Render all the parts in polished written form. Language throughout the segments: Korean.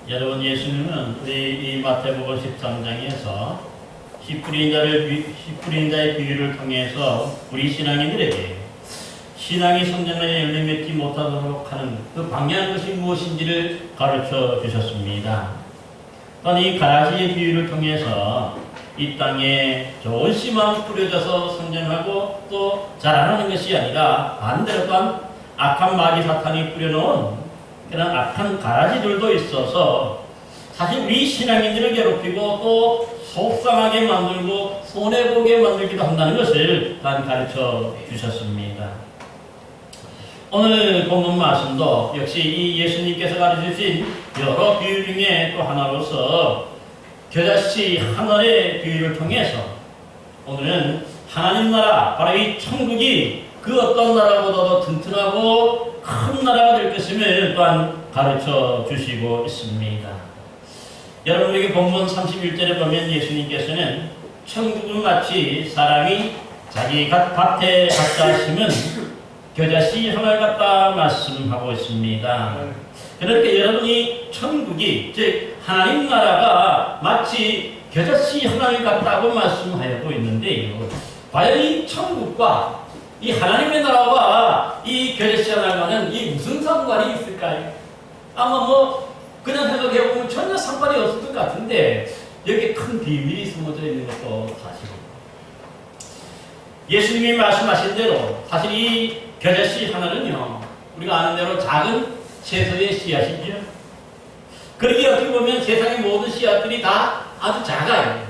여러분, 예수님은 우리 이 마태복음 13장에서 씨 뿌린 자의 비유를 통해서 우리 신앙인들에게 신앙이 성전에 열매 맺지 못하도록 하는 그 방해하는 것이 무엇인지를 가르쳐 주셨습니다. 또한 이 가라지의 비유를 통해서 이 땅에 좋은 씨만 뿌려져서 성장하고 또 자라나는 것이 아니라 반대로 또한 악한 마귀 사탄이 뿌려놓은 그런 악한 가라지들도 있어서 사실 우리 신앙인들을 괴롭히고 또 속상하게 만들고 손해보게 만들기도 한다는 것을 난 가르쳐 주셨습니다. 오늘 본문 말씀도 역시 이 예수님께서 가르쳐주신 여러 비유 중에 또 하나로서 겨자씨 하늘의 비유를 통해서 오늘은 하나님 나라, 바로 이 천국이 그 어떤 나라보다도 튼튼하고 큰 나라가 될 것임을 또한 가르쳐 주시고 있습니다. 여러분에게 본문 31절에 보면 예수님께서는 천국은 마치 사람이 자기 밭에 갖다 심은 겨자씨 하나를 갖다 말씀하고 있습니다. 그렇게 여러분이 천국이, 즉 하나님 나라가 마치 겨자씨 하나를 갖다고 말씀하고 있는데요. 과연 이 천국과 이 하나님의 나라와 이 겨자씨 하나와는 이 무슨 상관이 있을까요? 아마 그냥 생각해보면 전혀 상관이 없을 것 같은데 여기에 큰 비밀이 숨어져 있는 것도 사실입니다. 예수님이 말씀하신 대로 사실 이 겨자씨 하나는요, 우리가 아는 대로 작은 채소의 씨앗이죠. 그러기 어떻게 보면 세상의 모든 씨앗들이 다 아주 작아요.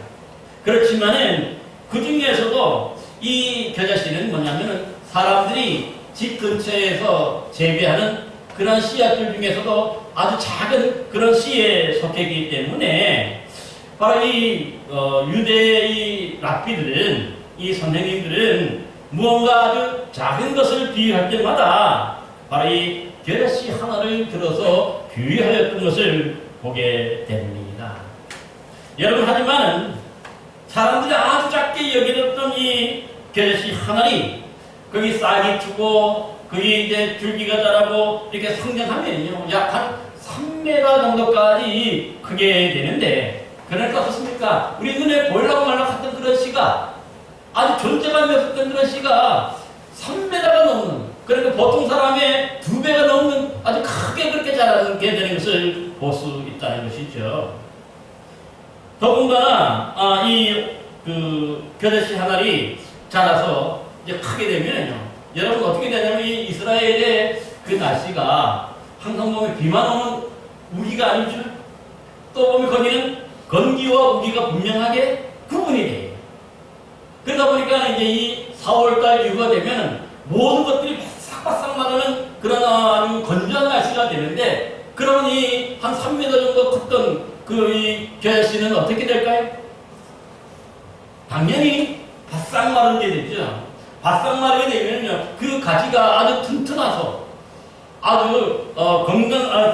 그렇지만은 그 중에서도 이 겨자씨는 뭐냐면은 사람들이 집 근처에서 재배하는 그런 씨앗들 중에서도 아주 작은 그런 씨에 속했기 때문에 바로 이 유대의 랍비들은, 이 선생님들은 무언가 아주 작은 것을 비유할 때마다 바로 이 겨자씨 하나를 들어서 비유하였던 것을 보게 됩니다. 여러분, 하지만은 사람들이 아주 작게 여겨졌던 이 겨자씨 하나리 거기 싹이 트고 거기 이제 줄기가 자라고 이렇게 성장하면요 약 한 3m 정도까지 크게 되는데, 그러니까 어떻습니까? 우리 눈에 보이려고 말라고 했던 그런 씨가 아주 존재감이 없었던 그런 씨가 3m가 넘는, 그러니까 보통 사람의 2배가 넘는 아주 크게 그렇게 자라게 되는 것을 볼 수 있다는 것이죠. 더군다나 겨자씨 하나리 자라서 이제 크게 되면요, 여러분 어떻게 되냐면 이 이스라엘의 그 날씨가 항상 보면 비만 오는 우기가 아니죠. 또 보면 거기는 건기와 우기가 분명하게 구분이 돼요. 그러다 보니까 이제 이 4월달 이후가 되면 모든 것들이 바싹바싹 마르는 그런 아주 건조한 날씨가 되는데, 그러면 이 한 3m 정도 컸던 그 이 겨자씨는 어떻게 될까요? 당연히 바싹 마르게 되죠. 바싹 마르게 되면요, 그 가지가 아주 튼튼해서 아주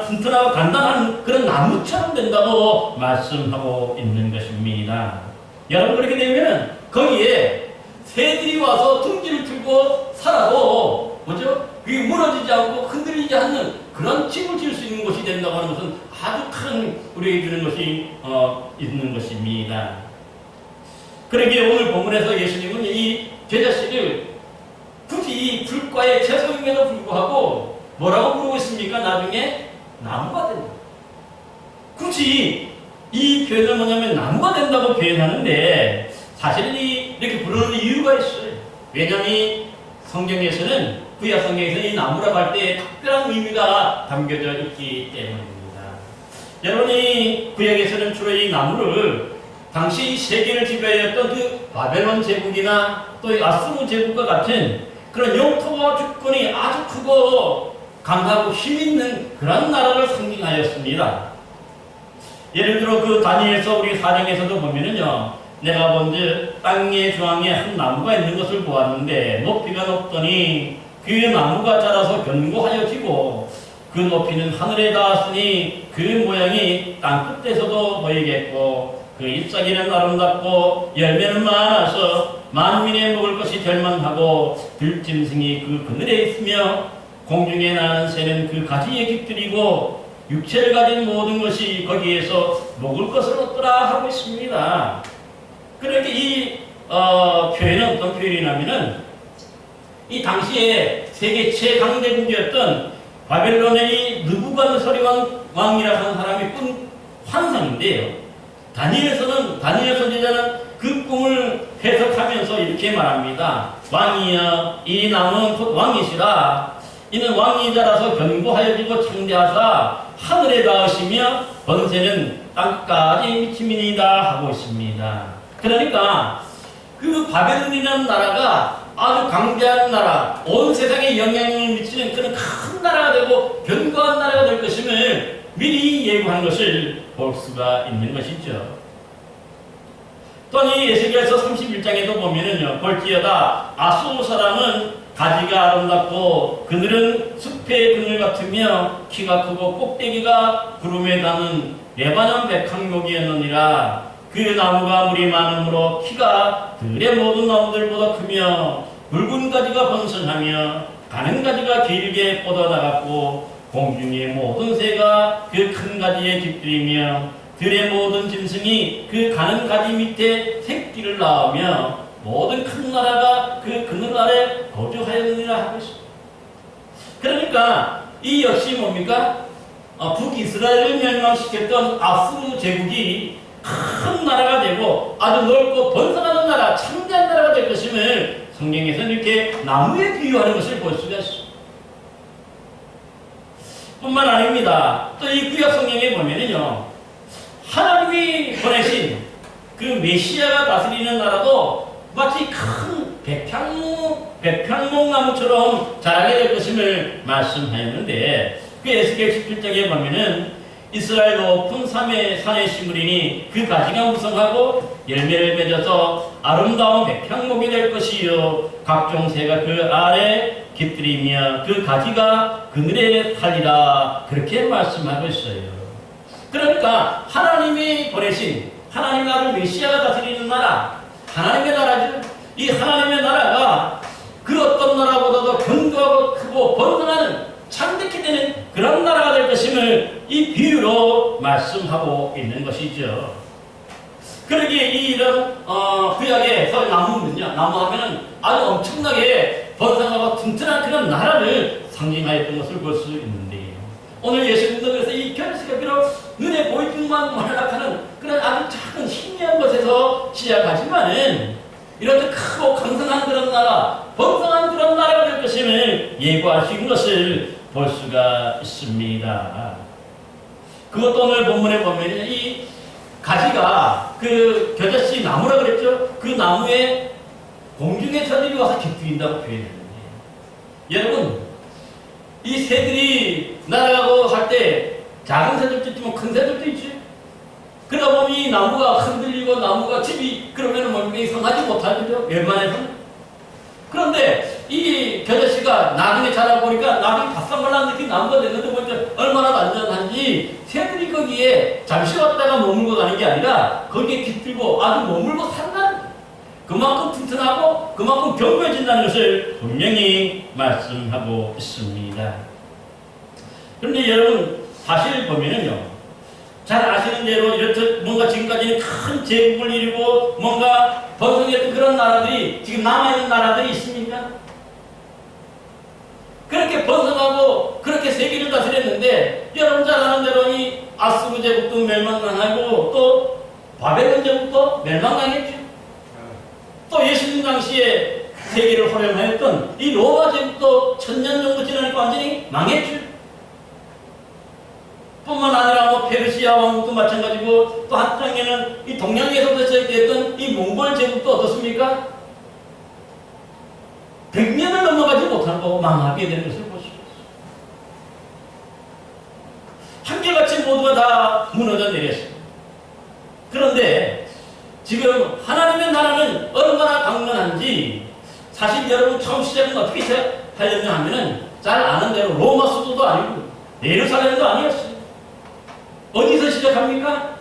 튼튼하고 단단한 그런 나무처럼 된다고 말씀하고 있는 것입니다. 여러분, 그렇게 되면 거기에 새들이 와서 둥지를 틀고 살아도 뭐죠? 그게 무너지지 않고 흔들리지 않는 그런 집을 지을 수 있는 곳이 된다고 하는 것은 아주 큰 우리에게 주는 것이 있는 것입니다. 그러기에 오늘 본문에서 예수님은 이 겨자씨를 굳이 이 불과의 채소임에도 불구하고 뭐라고 부르고 있습니까? 나중에 나무가 된다. 굳이 이 표현은 뭐냐면 나무가 된다고 표현하는데, 사실은 이렇게 부르는 이유가 있어요. 왜냐하면 이 성경에서는, 구약 성경에서는 이 나무라고 할 때 특별한 의미가 담겨져 있기 때문입니다. 여러분이 구약에서는 주로 이 나무를 당시 세계를 지배하였던 그 바벨론 제국이나 또 이 아수르 제국과 같은 그런 영토와 주권이 아주 크고 강하고 힘있는 그런 나라를 상징하였습니다. 예를 들어 그 다니엘서 우리 사장에서도 보면은요, 내가 본즉 땅의 중앙에 한 나무가 있는 것을 보았는데 높이가 높더니 그 나무가 자라서 견고하여지고 그 높이는 하늘에 닿았으니 그 모양이 땅 끝에서도 보이겠고 그 잎사귀는 아름답고 열매는 많아서 만민의 먹을 것이 될 만하고 들짐승이 그 그늘에 있으며 공중에 나는 새는 그 가지에 깃들이고 육체를 가진 모든 것이 거기에서 먹을 것을 얻더라 하고 있습니다. 그렇게 이 표현은 어떤 표현이냐면은 이 당시에 세계 최강대국이었던 바벨론의 느부갓네살 왕이라고 하는 사람이 꾼 환상인데요. 다니엘 선지자는 그 꿈을 해석하면서 이렇게 말합니다. 왕이여, 이 나무는 곧 왕이시라. 이는 왕이자라서 견고하여지고 창대하사 하늘에 닿으시며 번세는 땅까지 미침이니이다 하고 있습니다. 그러니까 그 바벨론이라는 나라가 아주 강대한 나라, 온 세상에 영향력을 미치는 그런 큰 나라가 되고 견고한 나라가 될 것임을 미리 예고한 것을 볼 수가 있는 것이죠. 또한 이 에스겔서 31장에도 보면은요, 볼지어다 아수르 사람은 가지가 아름답고 그늘은 숲의 그늘 같으며 키가 크고 꼭대기가 구름에 닿는 레바논 백향목이었느니라. 그 나무가 물이 많으므로 키가 들의 모든 나무들보다 크며 굵은 가지가 번성하며 가는 가지가 길게 뻗어나갔고 공중의 모든 새가 그 큰 가지에 깃들이며 들의 모든 짐승이 그 가는 가지 밑에 새끼를 낳으며 모든 큰 나라가 그 그늘 아래 거주하였느니라 하고 있습니다. 그러니까 이 역시 뭡니까? 북이스라엘을 멸망시켰던 아수르 제국이 큰 나라가 되고 아주 넓고 번성하는 나라, 창대한 나라가 될 것임을 성경에서 이렇게 나무에 비유하는 것을 볼 수가 있습니다. 뿐만 아닙니다. 또 이 구약 성경에 보면은요, 하나님이 보내신 그 메시아가 다스리는 나라도 마치 큰 백향목 나무처럼 자라게 될 것임을 말씀하였는데, 그 에스겔 17장에 보면은 이스라엘 높은 산에 심으리니 그 가지가 무성하고 열매를 맺어서 아름다운 백향목이 될 것이요 각종 새가 그 아래 깃들이며 그 가지가 그늘에 살리라, 그렇게 말씀하고 있어요. 그러니까 하나님이 보내신 하나님의 아들 메시아가 다스리는 나라, 하나님의 나라죠. 이 하나님의 나라가 그 어떤 나라보다도 견고하고 크고 번성하는 창대케 되는 그런 나라가 될 것임을 이 비유로 말씀하고 있는 것이죠. 그러기에 이런 구약에서 나무는요, 나무 하면은 아주 엄청나게 번성하고 튼튼한 그런 나라를 상징하였던 것을 볼 수 있는데요. 오늘 예수님도 그래서 이 결실가 비록 눈에 보이지만 말락하는 그런 아주 작은 희미한 것에서 시작하지만은 이렇게 크고 강성한 그런 나라, 번성한 그런 나라가 될 것임을 예고할 수 있는 것을 볼 수가 있습니다. 그것도 오늘 본문에 보면 이 가지가 그 겨자씨 나무라 그랬죠? 그 나무에 공중의 새들이 와서 깃들인다고 표현했는데, 여러분, 이 새들이 날아가고 할 때 작은 새들도 있지만 큰 새들도 있지. 그러다 보니 이 나무가 흔들리고 나무가 집이 그러면 뭡니까? 이상하지 못하죠, 웬만해서는. 그런데 이 겨자씨가 나중에 자라보니까 나중에 바싹 말라 느낀 나무가 됐는데 보니까 얼마나 안전한지 새들이 거기에 잠시 왔다가 머물고 가는 게 아니라 거기에 깃들고 아주 머물고 산다는, 그만큼 튼튼하고 그만큼 견고해진다는 것을 분명히 말씀하고 있습니다. 그런데 여러분, 사실 보면은요, 잘 아시는 대로 이렇듯 뭔가 지금까지는 큰 제국을 이루고 뭔가 번성했던 그런 나라들이 지금 남아있는 나라들이 있습니까? 그렇게 번성하고 그렇게 세계를 다스렸는데, 여러분 잘 아는 대로 이 아수르 제국도 멸망당하고 또 바벨론 제국도 멸망당했죠. 또 예수님 당시에 세계를 호령하였던 이 로마 제국도 1000년 정도 지나니까 완전히 망했죠. 뿐만 아니라 뭐 페르시아 왕국도 마찬가지고, 또 한쪽에는 이 동양에서부터 시작됐던 이 몽골 제국도 어떻습니까? 100년을 넘어가지 못하고 망하게 되는 것을 볼 수 있습니다. 한결같이 모두가 다 무너져 내렸습니다. 그런데 지금 하나님의 나라는 얼마나 강건한지, 사실 여러분 처음 시작은 어떻게 하였냐 하면은 잘 아는 대로 로마 수도도 아니고 예루살렘도 아니었어요. 어디서 시작합니까?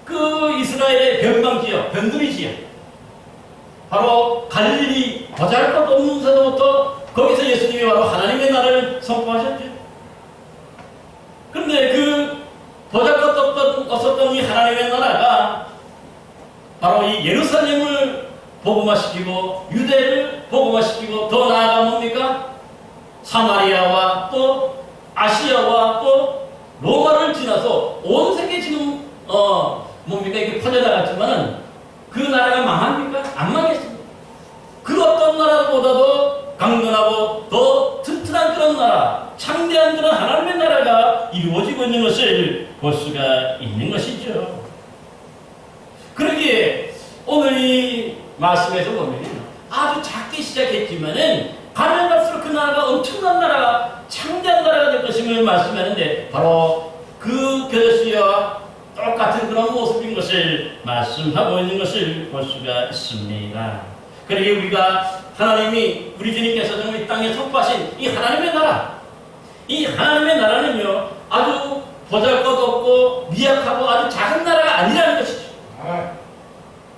그 이스라엘의 변방지역, 변두리 지역, 바로 갈릴리 보잘것 없는 데서부터 거기서 예수님이 바로 하나님의 나라를 선포하셨죠. 없었던 이 하나님의 나라가 바로 이 예루살렘을 복음화시키고 유대를 복음화시키고 더 나아가 뭡니까? 사마리아와 또 아시아와 또 로마를 지나서 온 세계 지금 뭡니까 이게 퍼져나갔지만은 그 나라가 망합니까? 안 망했습니다. 그 어떤 나라보다도 강건하고 더 튼튼한 그런 나라, 창대한 그런 하나님의 나라가 이루어지고 있는 것을 볼 수가 있는 것이죠. 그러기에 오늘 이 말씀에서 보면 아주 작게 시작했지만은 가면 갈수록 그 나라가 엄청난 나라가 창대한 나라가 될 것임을 말씀하는데 바로 그 교시와 똑같은 그런 모습인 것을 말씀하고 있는 것을 볼 수가 있습니다. 그러기에 우리가 하나님이 우리 주님께서 정말 이 땅에 선포하신 이 하나님의 나라, 이 하나님의 나라는요 아주 보잘것없고 미약하고 아주 작은 나라가 아니라는 것이죠.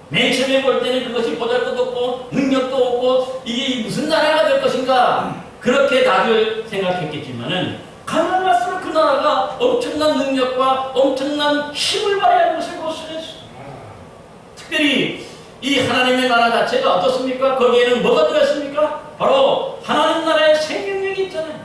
맨 처음에 볼 때는 그것이 보잘것없고 능력도 없고 이게 무슨 나라가 될 것인가 그렇게 다들 생각했겠지만은 가면 갈수록 그 나라가 엄청난 능력과 엄청난 힘을 발휘하는 것을 볼 수 있어요. 특별히 이 하나님의 나라 자체가 어떻습니까? 거기에는 뭐가 들어있습니까? 바로 하나님 나라의 생명력이 있잖아요.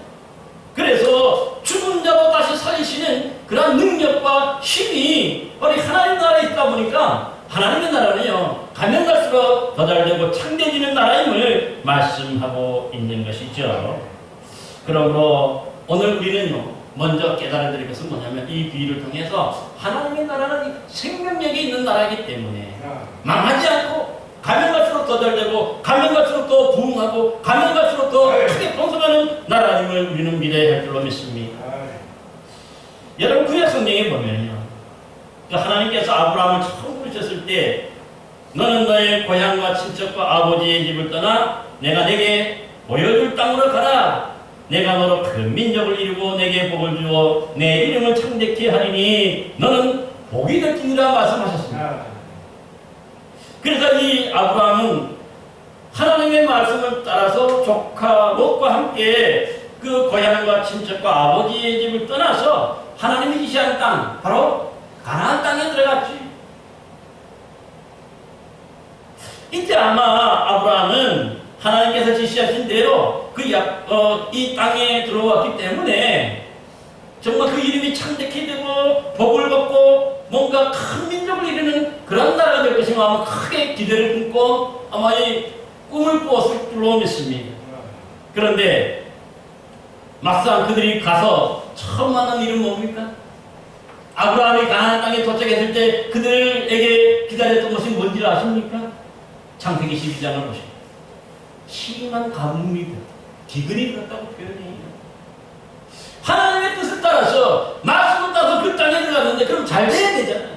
그래서 죽은 자도 다시 살리시는 그런 능력과 힘이 바로 하나님 나라에 있다 보니까 하나님의 나라는요 가면 갈수록 더 잘되고 창대해지는 나라임을 말씀하고 있는 것이죠. 그러므로 오늘 우리는요 먼저 깨달아야 될 것은 뭐냐면 이 비유를 통해서 하나님의 나라는 생명력이 있는 나라이기 때문에 망하지 않고 가면 갈수록 더 잘되고 가면 갈수록 더 부흥하고 가면 갈수록 더 크게 번성하는 나라임을 우리는 믿어야 할 줄로 믿습니다. 여러분 구약 성경에 보면요 하나님께서 아브라함을 처음 부르셨을 때 너는 너의 고향과 친척과 아버지의 집을 떠나 내가 내게 보여줄 땅으로 가라. 내가 너로 큰 민족을 이루고 내게 복을 주어 내 이름을 창대케 하리니 너는 복이 될지니라 말씀하셨습니다. 그래서 이 아브라함은 하나님의 말씀을 따라서 조카 롯과 함께 그 고향과 친척과 아버지의 집을 떠나서 하나님이 지시한 땅 바로 가나안 땅에 들어갔지. 이때 아마 아브라함은 하나님께서 지시하신 대로 이 땅에 들어왔기 때문에 정말 그 이름이 창대케 되고 복을 받고 뭔가 큰 민족을 이루는 그런 나라가 될 것이면 아마 크게 기대를 품고 아마 이 꿈을 꾸었을 줄로 믿습니다. 그런데 막상 그들이 가서 처음 만난 일은 뭡니까? 아브라함이 가나안 땅에 도착했을 때 그들에게 기다렸던 것이 뭔지 아십니까? 창세기 12장을 보시오. 심한 가뭄이 기근이 들었다고 표현해요. 하나님의 뜻을 따라서 말씀을 따라서 그 땅에 들어갔는데 그럼 잘 돼야 되잖아요.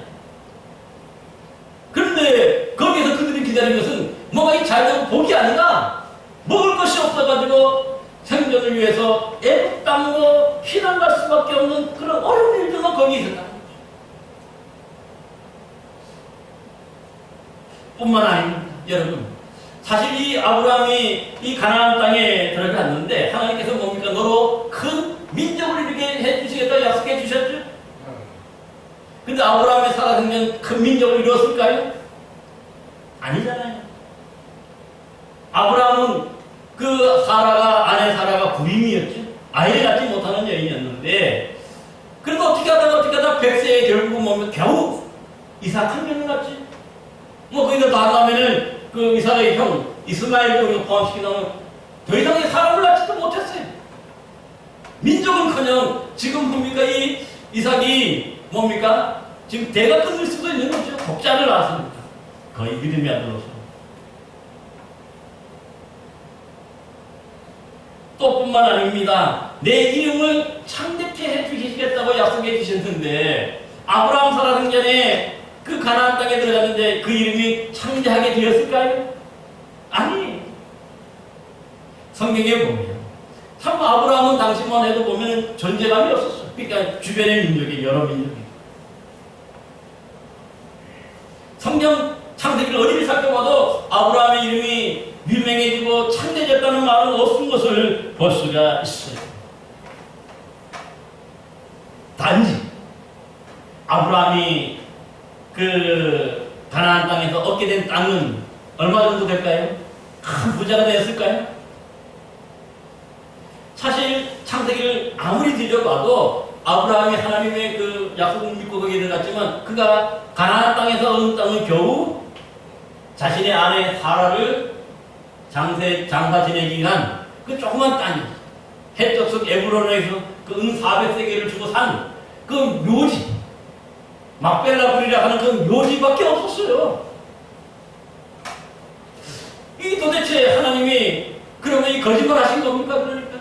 그런데 거기에서 그들이 기다린 것은 뭐가 잘 되고 복이 아니라 먹을 것이 없어가지고 생존을 위해서 애국 땅으로 피난 갈 수밖에 없는 그런 어려운 일들만 거기에 있었다는 거죠. 뿐만 아닙니다. 여러분 사실 이 아브라함이 이 가나안 땅에 들어갔는데 하나님께서 뭡니까? 너로 큰 민족을 이루게 해주시겠다고 약속해 주셨죠? 근데 아브라함의 살아 생전 큰 민족을 이루었을까요? 아니잖아요. 아브라함은 그 아내 사라가 부임이었죠. 아이를 갖지 못하는 여인이었는데 그래도 어떻게 하다가 100세에 결국은 뭡니까? 겨우 이삭 한 명을 갖지. 거기서 다 나면은 그 이삭의 형 이스마엘도 우리가 포함시키면 더 이상의 사람을 낳지도 못했어요. 민족은커녕 지금 뭡니까 이 이삭이 뭡니까 지금 대가 끊을 수도 있는 거죠. 독자를 낳았습니다. 거의 믿음이 안 들어서. 또 뿐만 아닙니다. 내 이름을 창대케 해주시겠다고 약속해 주셨는데 아브라함 살아생 전에 그 가나안 땅에 들어갔는데 그 이름이 창대하게 되었을까요? 아니. 성경에 보면 참 아브라함은 당시만 해도 보면 존재감이 없었어요. 그러니까 주변의 민족이 여러 민족이. 성경 창세기를 어디를 살펴봐도 아브라함의 이름이 유명해지고 창대해졌다는 말은 없은 것을 볼 수가 있어요. 단지 아브라함이 그 가나안 땅에서 얻게 된 땅은 얼마 정도 될까요? 큰 부자가 되었을까요? 사실 창세기를 아무리 뒤져봐도 아브라함이 하나님의 그 약속을 믿고 거기에 들어갔지만 그가 가나안 땅에서 얻은 땅은 겨우 자신의 아내 사라를 장사 지내기 위한 그 조그만 땅이 헷적석 에브론에서 그 은 400세겔을 주고 산 그 묘지 막벨라불이라 하는 그 묘지밖에 없었어요. 이 도대체 하나님이 그러면 이 거짓말 하신 겁니까? 그러니까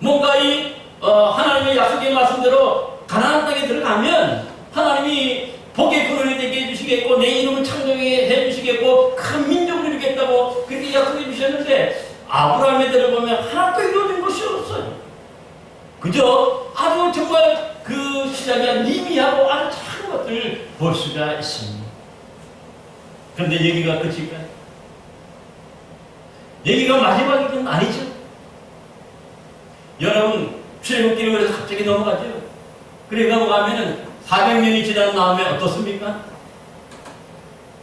뭔가 이 하나님의 약속의 말씀대로 가나안 땅에 들어가면 하나님이 복의 근원이 되게 해주시겠고 내 이름을 창조하게 해주시겠고 큰 민족을 이루겠다고 그렇게 약속해 주셨는데 아브라함의 대를 보면 하나도 이루어진 것이 없어요. 그저 아주 정말 그 시작이 미미하고 아주 작은 것들을 볼 수가 있습니다. 그런데 얘기가 끝일까요? 얘기가 마지막이건 아니죠. 여러분 출애굽기를 그래서 갑자기 넘어가죠. 그래 넘어가면은 400년이 지난 다음에 어떻습니까?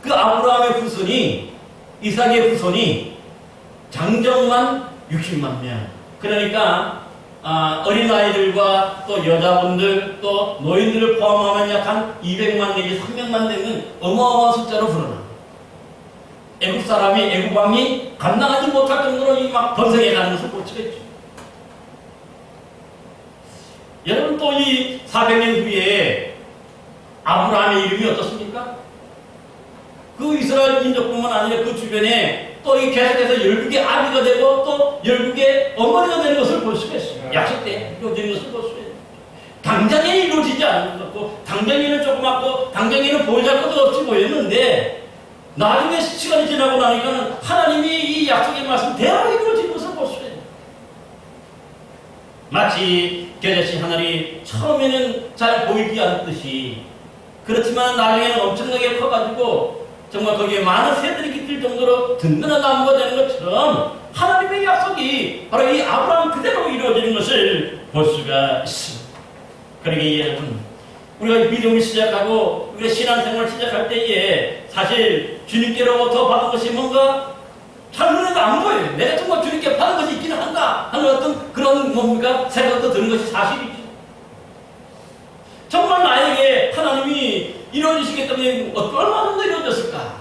그 아브라함의 후손이 이삭의 후손이 장정만 60만 명. 그러니까 어린아이들과 또 여자분들 또 노인들을 포함하면 약 한 200만 내지 300만 되는 어마어마한 숫자로 불어납니다. 애국 사람이 애국 왕이 감당하지 못할 정도로 이 막 번성해 가는 것을 볼 수가 있죠. 여러분 또 이 400년 후에 아브라함의 이름이 어떻습니까? 그 이스라엘 민족뿐만 아니라 그 주변에 또 이 계속해서 12개 아비가 되고 또 12개 어머니가 되는 것을 볼 수가 있어요. 약속 때 이루어지는 것을 볼 수가 있어요. 당장에 이루어지지 않는 것 같고 당장에는 조그맣고 당장에는 보여줄 것도 없이 보였는데 나중에 시간이 지나고 나니까는 하나님이 이 약속의 말씀대로 이루어지는 것을 볼 수가 있어요. 마치 겨자씨 하늘이 처음에는 잘 보이지 않듯이 그렇지만 나중에는 엄청나게 커가지고 정말 거기에 많은 새들이 깃들 정도로 든든한 나무가 되는 것처럼 하나님의 약속이 바로 이 아브라함 그대로 이루어지는 것을 볼 수가 있습니다. 그러기에 여러분 우리가 믿음을 시작하고 우리가 신앙생활을 시작할 때에 사실 주님께로부터 받은 것이 뭔가 잘 눈에도 안 보여요. 내가 정말 주님께 받은 것이 있기는 한가 하는 어떤 그런 뭡니까 생각도 드는 것이 사실이죠. 정말 나에게 하나님이 이루어지시겠다면 얼마 정도 이루어졌을까?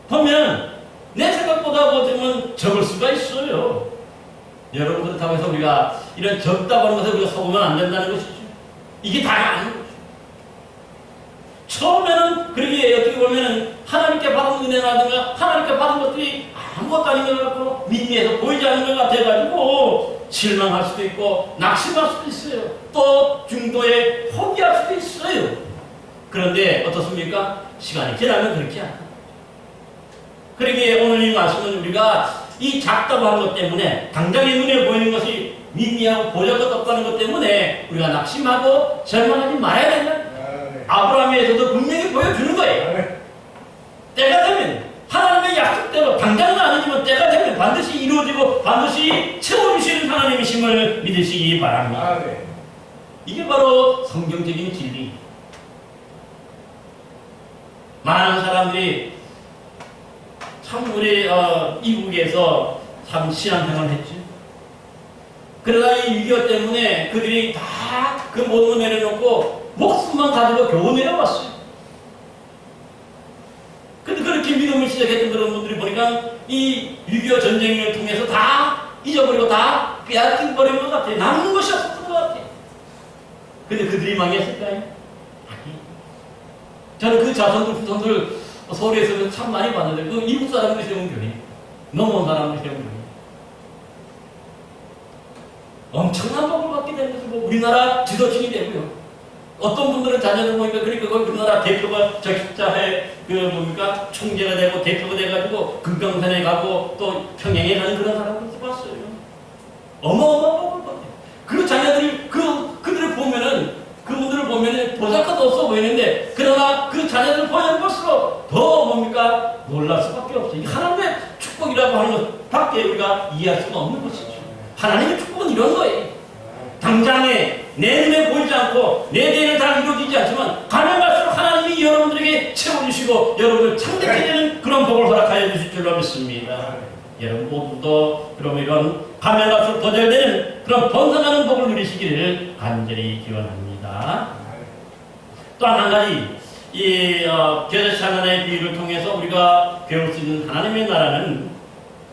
보면 내 생각보다 보면 적을 수가 있어요. 여러분 그렇다고 해서 우리가 이런 적다고 하는 것에 우리가 속으면 안 된다는 것이죠. 이게 다가 아닌 거죠. 처음에는 그러기에 어떻게 보면 하나님께 받은 은혜라든가 하나님께 받은 것들이 아무것도 아닌 것 같고 미미해서 보이지 않는 것 같아가지고 실망할 수도 있고 낙심할 수도 있어요. 또 중도에 포기할 수도 있어요. 그런데 어떻습니까? 시간이 지나면 그렇지 않아요. 그러기에 오늘 이 말씀은 우리가 이 작다고 하는 것 때문에 당장의 눈에 보이는 것이 미미하고 보잘것 없다는 것 때문에 우리가 낙심하고 절망하지 말아야 된다. 아브라함에서도 분명히 보여주는 거예요. 때가 되면 하나님의 약속대로 당장은 아니지만 때가 되면 반드시 이루어지고 반드시 채워주시는 하나님이심을 믿으시기 바랍니다. 이게 바로 성경적인 진리. 많은 사람들이 참 우리 이국에서 참 신앙생활을 했지. 그러다 이 6.25 때문에 그들이 다 그 모든 걸 내려놓고 목숨만 가지고 겨우 내려왔어요. 근데 그렇게 믿음을 시작했던 그런 분들이 보니까 이 6.25 전쟁을 통해서 다 잊어버리고 다 빼앗긴 버린 것 같아요. 남는 것이 없었던 것 같아요. 근데 그들이 망했을까요? 아니. 저는 그 자손들, 후손들 서울에서 참 많이 봤는데 그 이국 사람들이 세운 교회, 넘어온 사람들이 세운 교회. 엄청난 복을 받게 되는 것을 보고 우리나라 지도층이 되고요. 어떤 분들은 자녀들 보니까 그러니까 그 우리나라 대표가 적십자회 그 뭡니까 총재가 되고 대표가 돼가지고 금강산에 가고 또 평양에 가는 그런 사람들도 봤어요. 어마어마한 복을 받아요. 그 자녀들이 그들을 보면은 그분들을 보면은 보잘것도 없어 보이는데 그러나 그 자녀들을 보면 볼수록 더 뭡니까 놀랄 수밖에 없어요. 이게 하나님의 축복이라고 하는 것밖에 우리가 이해할 수가 없는 것이죠. 하나님의 축복은 이런 거예요. 당장에 내 눈에 보이지 않고 내 대에는 다 이루어지지 않지만 가면 갈수록 하나님이 여러분들에게 채워주시고 여러분을 창대케 되는 그런 복을 허락하여 주실 줄로 믿습니다. 여러분 모두도 그럼 이런 가면 갈수록 더 잘 되는 그런 번성하는 복을 누리시기를 간절히 기원합니다. 또 한 가지 이 겨자씨 하나의 비유를 통해서 우리가 배울 수 있는 하나님의 나라는,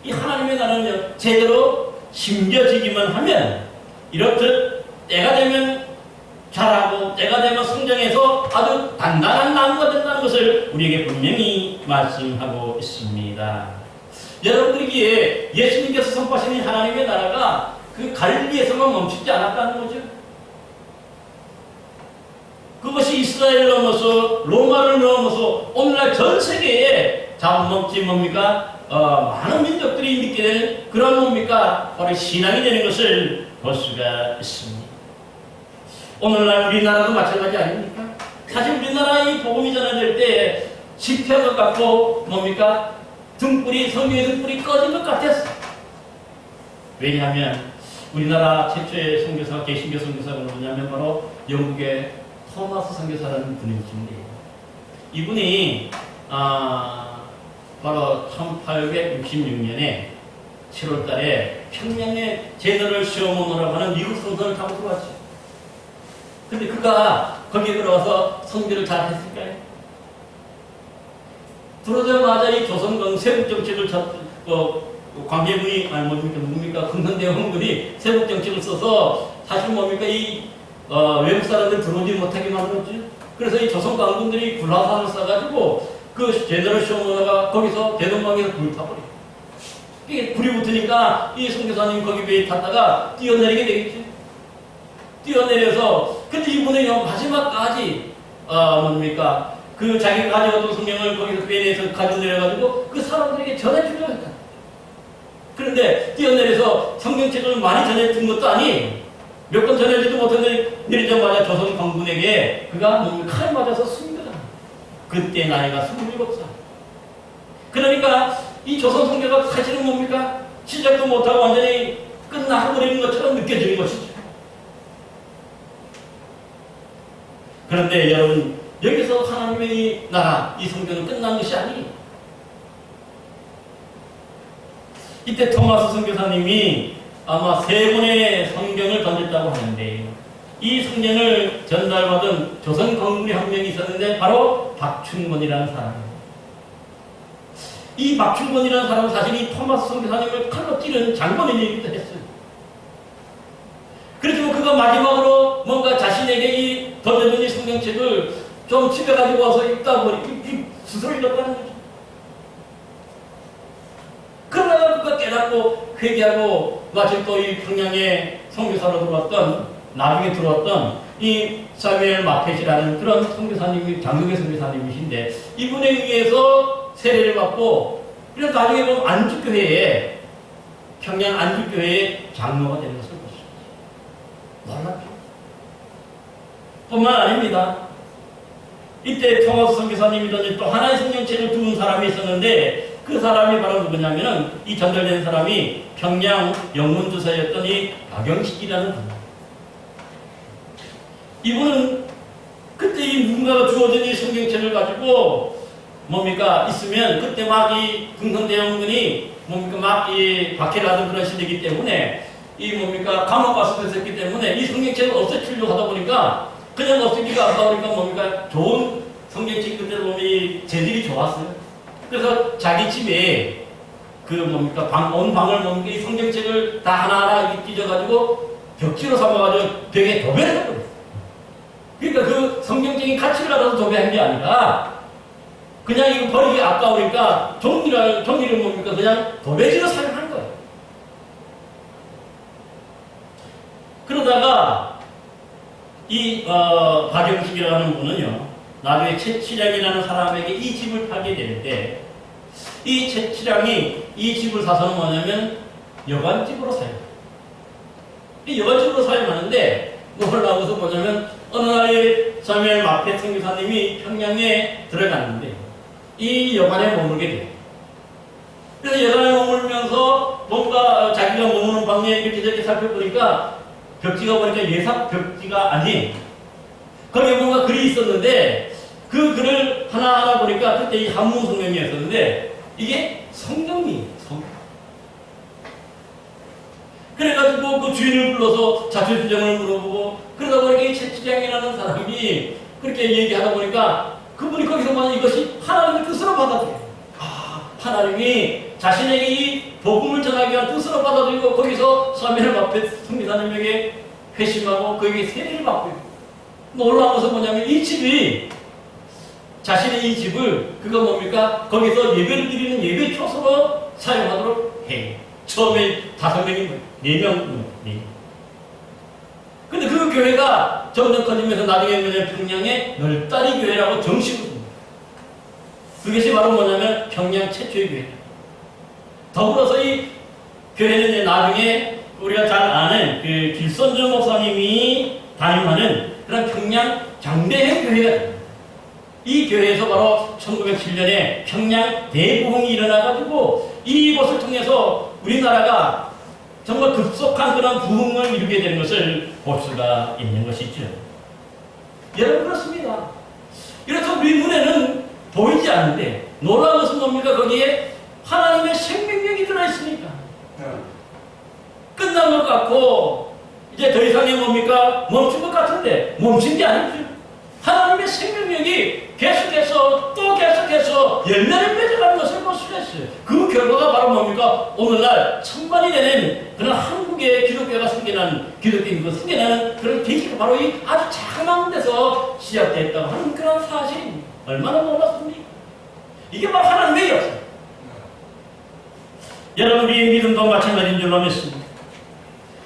이 하나님의 나라는 제대로 심겨지기만 하면 이렇듯 때가 되면 자라고 때가 되면 성장해서 아주 단단한 나무가 된다는 것을 우리에게 분명히 말씀하고 있습니다. 여러분들에게 예수님께서 선포하시는 하나님의 나라가 그 갈릴리에서만 멈추지 않았다는 거죠. 그것이 이스라엘을 넘어서 로마를 넘어서 오늘날 전 세계에 자원먹지 뭡니까? 많은 민족들이 믿게 되는 그런 뭡니까? 바로 신앙이 되는 것을 볼 수가 있습니다. 오늘날 우리나라도 마찬가지 아닙니까? 사실 우리나라 이 복음이 전해질 때 실패한 것 같고 뭡니까? 등불이, 성경의 등불이 꺼진 것 같았어. 왜냐하면 우리나라 최초의 선교사가 개신교 선교사가 누구냐면 바로 영국의 토마스 선교사라는 분이신데요. 이분이 바로 1866년에 7월달에 평양에 제너럴 쇼먼이라고 하는 미국 선선을 타고 들어왔죠. 근데 그가 거기에 들어가서 선교를 잘 했을까요? 들어오자마자 이 조선강 세국정책을 관계분이 누굽니까? 금선대원군이 세국정책을 써서 사실 뭡니까? 이 외국 사람들 들어오지 못하게 만들었죠. 그래서 이 조선 강군들이 굴라산을 싸가지고 그 제너럴 쇼머가 거기서 대동강에서 불을 타버려요. 이게 불이 붙으니까 이 선교사님 거기 배에 탔다가 뛰어내리게 되겠죠. 뛰어내려서 근데 이분의 마지막까지 뭡니까? 그 자기가 가져왔던 성경을 거기서 배에서 가지고 내려가지고 그 사람들에게 전해주려고 했다. 그런데 뛰어내려서 성경책을 많이 전해준 것도 아니, 몇 번 전해지도 못했는데 내리자마자 조선 강군에게 그가 칼 맞아서 숨겨다. 그때 나이가 27살. 그러니까 이 조선 성교가 사실은 뭡니까? 시작도 못하고 완전히 끝나버리는 것처럼 느껴지는 것이죠. 그런데 여러분, 여기서 하나님의 이 나라, 이 성경은 끝난 것이 아니에요. 이때 토마스 선교사님이 아마 3권의 성경을 던졌다고 하는데, 이 성경을 전달받은 조선 건물이 한 명이 있었는데 바로 박충권이라는 사람이에요. 이 박충권이라는 사람은 사실 이 토마스 선교사님을 칼로 찌른 장본인이기도 했어요. 그렇지만 그가 마지막으로 뭔가 자신에게 이 던져준 이 성경책을 좀 집에 가지고 와서 읽다 보니 스스로 읽었다는 거죠. 그러다가 그가 깨닫고 회개하고 마침 또 이 평양에 선교사로 들어왔던, 나중에 들어왔던 이 사무엘 마켓이라는 그런 선교사님이, 장로교 선교사님이신데 이분에 의해서 세례를 받고, 그래서 나중에 보면 안주교회에, 평양 안주교회의 장로가 되는 것을 보십시오. 놀랍죠? 뿐만 아닙니다. 이때 토마스 선교사님이 던진 또 하나의 성경책을 두은 사람이 있었는데 그 사람이 바로 누구냐면은 이 전달된 사람이 평양 영문주사였던 이 박영식이라는 분. 이분은 그때 이 누군가가 주어진 이 성경책을 가지고 뭡니까 있으면 그때 막 이 금성대원군이 뭡니까 막 이 박해를 하던 그런 시대이기 때문에 이 뭡니까 감옥가서 했기 때문에 이 성경책을 없애치려고 하다 보니까 그냥 없애기가 아까우니까 뭡니까 좋은 성경책 그때 보면 이 재질이 좋았어요. 그래서 자기 집에 그 뭡니까 온 방을 뭡니까 이 성경책을 다 하나하나 찢어가지고 벽지로 삼아가지고 벽에 도배를 해버렸어요. 그러니까 그 성경책이 가치를 알아서 도배한 게 아니라 그냥 이거 버리기 아까우니까 종이를 뭡니까 그냥 도배지로 사용한 거예요. 그러다가 이 박영식이라는 분은요 나중에 최치량이라는 사람에게 이 집을 팔게 되는데 이 최치량이 이 집을 사서는 뭐냐면 여관집으로 사용해요. 이 여관집으로 사용하는데 놀라워서 뭐냐면 어느 날에 사무엘 마켓 선교사님이 평양에 들어갔는데 이 여관에 머물게 돼요. 그래서 여관에 머물면서 뭔가 자기가 머무는 방에 이렇게 저렇게 살펴보니까 벽지가 보니까 예사 벽지가 아닌 거기에 뭔가 글이 있었는데 그 글을 하나하나 보니까 그때 이 한문 성명이었었는데 이게 성경이에요. 성경. 그래가지고 그 주인을 불러서 자초지종을 물어보고 그러다 보니까 이 채치장이라는 사람이 그렇게 얘기하다 보니까 그분이 거기서 보면 이것이 하나님의 뜻으로 받아들여요. 하나님이 자신에게 이 복음을 전하기 위한 뜻으로 받아들이고 거기서 사면을 앞에 성기사님에게 회심하고 그에게 세례를 받고 있고 놀라운 것은 뭐냐면 이 집이 자신의 이 집을 그거 뭡니까? 거기서 예배를 드리는 예배 초소로 사용하도록 해요. 처음에 5명이 4명. 근데 그 교회가 점점 커지면서 나중에 평양의 널다리 교회라고 정식으로 그것이 바로 뭐냐면 평양 최초의 교회. 더불어서 이 교회는 이제 나중에 우리가 잘 아는 그 길선주 목사님이 담임하는 그런 평양 장대형 교회가 됩니다. 이 교회에서 바로 1907년에 평양 대부흥이 일어나가지고 이곳을 통해서 우리나라가 정말 급속한 그런 부흥을 이루게 되는 것을 볼 수가 있는 것이죠. 여러분 그렇습니다. 이래서 우리 눈에는 보이지 않는데 놀라운 것은 뭡니까? 거기에 하나님의 생명력이 들어있으니까 끝난 것 같고 이제 더 이상의 뭡니까? 멈춘 것 같은데 멈춘 게 아니죠. 하나님의 생명력이 계속해서 또 계속해서 열매를 맺어가는 것을 볼 수가 있어요. 그 결과가 바로 뭡니까? 오늘날 천만이 되는 그런 한국의 기독교가 생겨나는 기독교인과 생겨나는 그런 계기가 바로 이 아주 자그마한 데서 시작됐다고 하는 그런 사실입니다. 얼마나 놀랐습니까? 이게 바로 하나님의 역사. 여러분 우리 믿음도 마찬가지인 줄로 믿습니다.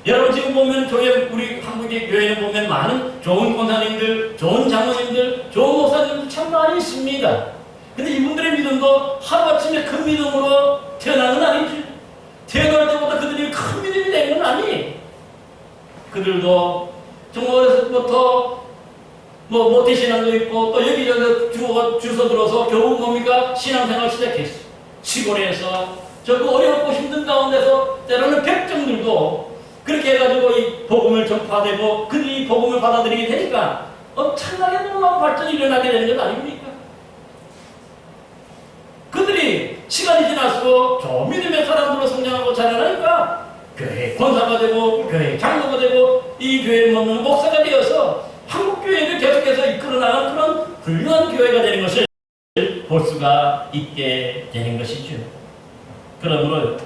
여러분 지금 보면 교회 우리 한국의 교회에 보면 많은 좋은 권사님들, 좋은 장로님들, 좋은 목사님들 참 많이 있습니다. 근데 이분들의 믿음도 하루아침에 큰 믿음으로 태어난 건 아니지. 태어날 때부터 그들이 큰 믿음이 된 건 아니. 그들도 정말 어렸을 때부터 모태신앙도 있고 또 여기저기 주워 들어서 겨우 뭡니까? 신앙생활 시작했어. 시골에서 저 어렵고 힘든 가운데서 때로는 백정들도 그렇게 해가지고 이 복음을 전파되고 그들이 복음을 받아들이게 되니까 엄청나게 놀라운 발전이 일어나게 되는 것 아닙니까? 그들이 시간이 지날수록 저 믿음의 사람들로 성장하고 자라나니까 교회 권사가 되고 교회 장로가 되고 이 교회에 머무는 목사가 되어서 한국 교회를 계속해서 이끌어나가는 그런 훌륭한 교회가 되는 것을 볼 수가 있게 되는 것이죠. 그러므로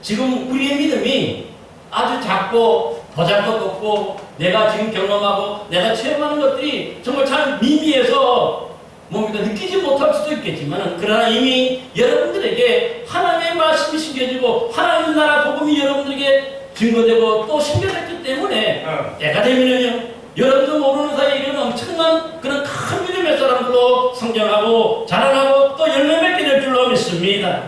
지금 우리의 믿음이 아주 작고 더 작고 컸고 내가 지금 경험하고 내가 체험하는 것들이 정말 잘 미미해서 뭡니까 느끼지 못할 수도 있겠지만 그러나 이미 여러분들에게 하나님의 말씀이 심겨지고 하나님 나라 복음이 여러분들에게 증거되고 또 심겨졌기 때문에 때가 되면은요 여러분도 모르는 사이에 이런 엄청난 그런 큰 믿음의 사람들로 성장하고 자라나고 또 열매 맺게 될 줄로 믿습니다.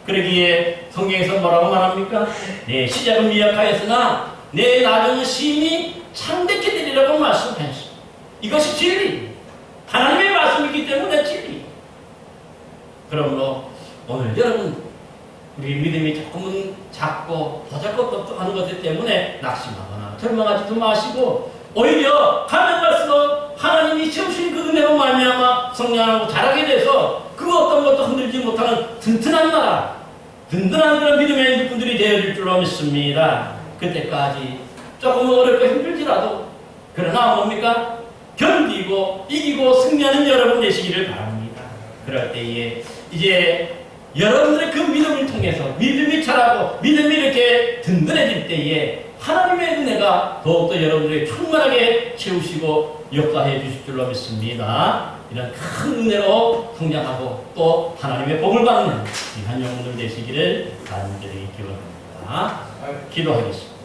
그러기에 성경에서 뭐라고 말합니까? 내 시작은 미약하였으나 내 나중은 심히 참되게 되리라고 말씀했어. 이것이 진리. 하나님의 말씀이기 때문에 진리. 그러므로 오늘 여러분 우리 믿음이 조금은 작고 더 작고 똑똑한 것 때문에 낙심하거나 절망하지도 마시고 오히려 가면 갈수록 하나님이 채우신 그 은혜로 말미암아 성장하고 자라게 돼서 그 어떤 것도 흔들지 못하는 튼튼한 나라 든든한 그런 믿음의 일꾼들이 되어질 줄로 믿습니다. 그때까지 조금 어렵고 힘들지라도 그러나 뭡니까? 견디고 이기고 승리하는 여러분 되시기를 바랍니다. 그럴 때에 이제 여러분들의 그 믿음을 통해서 믿음이 자라고 믿음이 이렇게 든든해질 때에 하나님의 은혜가 더욱더 여러분들에게 충만하게 채우시고 역사해 주실 줄로 믿습니다. 이런 큰 은혜로 성장하고 또 하나님의 복을 받는 귀한 영혼들 되시기를 간절히 기원합니다. 기도하겠습니다.